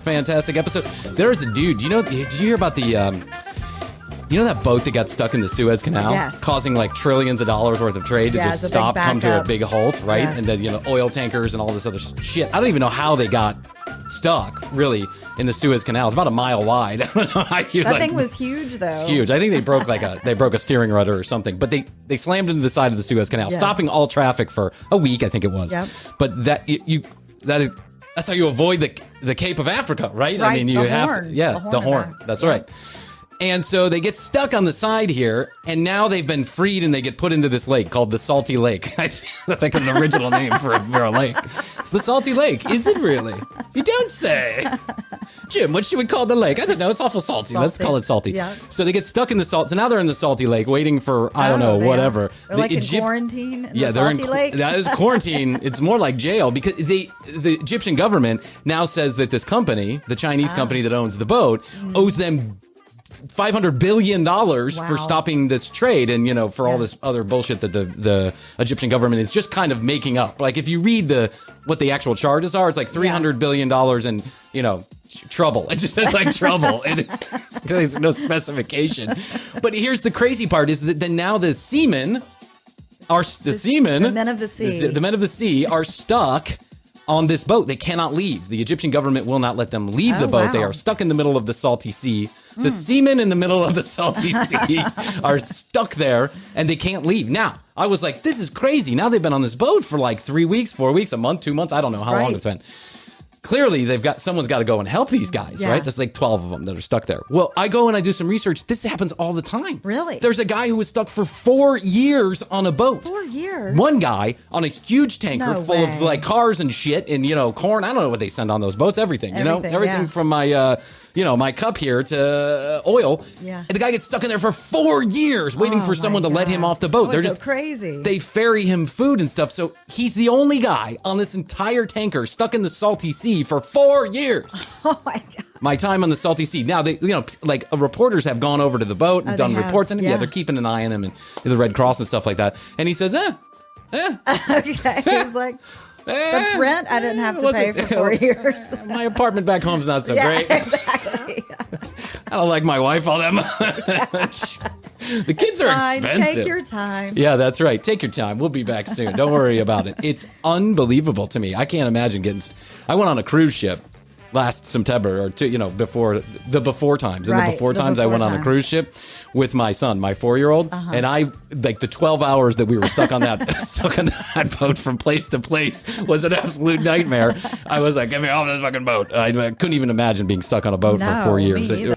Fantastic episode. There's a dude. Did you hear about the that boat that got stuck in the Suez Canal? Yes. Causing like trillions of dollars worth of trade to just stop, come to a big halt, right? Yes. And then, oil tankers and all this other shit. I don't even know how they got stuck, really, in the Suez Canal. It's about a mile wide. I don't know how that thing was huge, though. It's huge. I think they broke a steering rudder or something. But they slammed into the side of the Suez Canal, stopping all traffic for a week, I think it was. Yep. But that's how you avoid the Cape of Africa, right? Right, I mean, the horn. That's right. And so they get stuck on the side here, and now they've been freed, and they get put into this lake called the Salty Lake. I think it's an original name for a lake. It's the Salty Lake. Is it really? You don't say. Jim, what should we call the lake? I don't know. It's awful salty. Let's call it salty. Yeah. So they get stuck in the salt. So now they're in the Salty Lake, waiting for whatever. They're like in quarantine. In the they're Salty Lake. That is quarantine. It's more like jail because the Egyptian government now says that this company, the Chinese company that owns the boat, owes them $500 billion for stopping this trade and, for all this other bullshit that the Egyptian government is just kind of making up. Like, if you read what the actual charges are, it's like $300 billion and, trouble. It just says like trouble. It's no specification. But here's the crazy part is that then now the seamen the men of the sea. The men of the sea are stuck on this boat. They cannot leave. The Egyptian government will not let them leave the boat. Wow. They are stuck in the middle of the salty sea. The seamen in the middle of the salty sea are stuck there, and they can't leave. Now, I was like, this is crazy. Now they've been on this boat for like 3 weeks, 4 weeks, a month, 2 months. I don't know how long it's been. Clearly, someone's got to go and help these guys, right? There's like 12 of them that are stuck there. Well, I go and I do some research. This happens all the time. Really? There's a guy who was stuck for 4 years on a boat. 4 years? One guy on a huge tanker full of like cars and shit and, corn. I don't know what they send on those boats. Everything from my, my cup here to oil. Yeah. And the guy gets stuck in there for 4 years waiting for someone to let him off the boat. They're just crazy. They ferry him food and stuff. So he's the only guy on this entire tanker stuck in the salty sea for 4 years. Oh my God. My time on the salty sea. Now, reporters have gone over to the boat and done reports on him. Yeah, they're keeping an eye on him and the Red Cross and stuff like that. And he says, Okay. He's like, that's rent I didn't have to pay for 4 years. My apartment back home's not so great. Exactly. I don't like my wife all that much. The kids are expensive. Take your time. Yeah, that's right. Take your time. We'll be back soon. Don't worry about it. It's unbelievable to me. I can't imagine I went on a cruise ship last September or two, before times. In the before times, I went on a cruise ship with my son, my 4-year-old, and I the 12 hours that we were stuck on that boat from place to place was an absolute nightmare. I was like, get me off this fucking boat. I couldn't even imagine being stuck on a boat for 4 years. Me either.